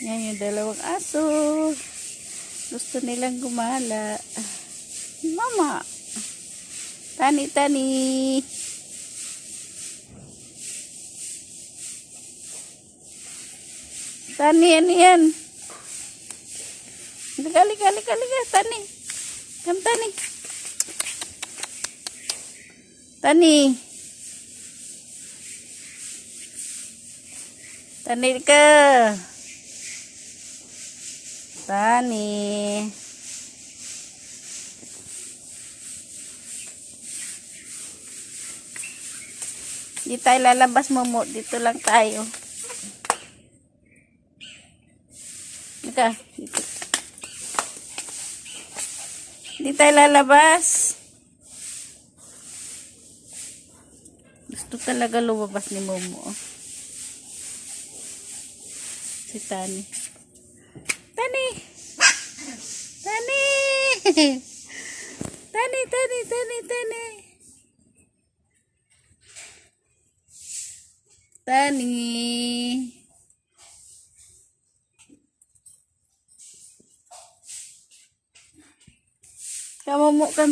Yan yung dalawang aso. Gusto nilang gumala. Mama. Tani, tani. Tani, ano yan? Liga, liga, liga, liga. Tani. Kam, tani. Tani. Tani ka. Tani. Di tayo lalabas, Momo. Dito lang tayo. Ika. Dito. Di tayo lalabas. Gusto talaga lumabas ni Momo. Si Tani. Tani. Tani. Tani, Tani, Tani, Tani. Tani. Kamu mau kan?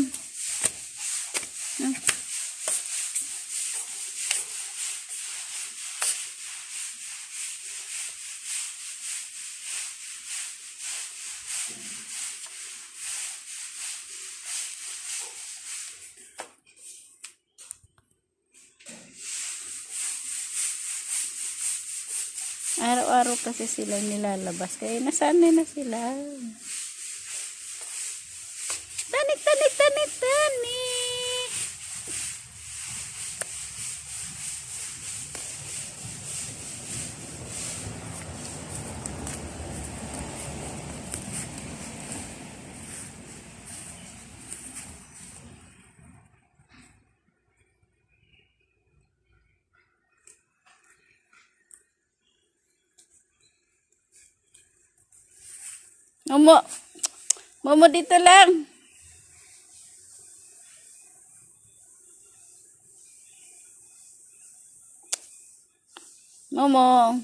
Araw-araw kasi sila nilalabas. Kaya nasanay na sila. Tani, tani, tani, tani. Momo. Momo dito lang. Momo.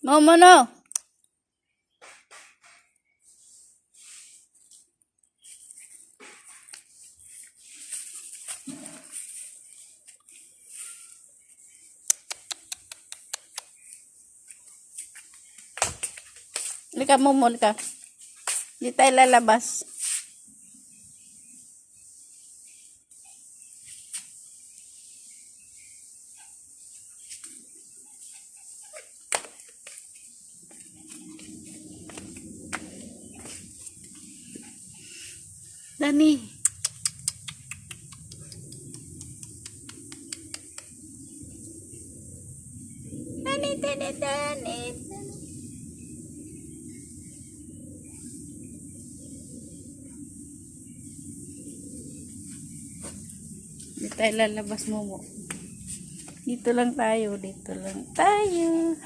Momo no. Lika Momo, lika. Di tayo lalabas. Dani. Dani, Dani, Dani. Di tayo lalabas, Momo. Dito lang tayo, dito lang tayo.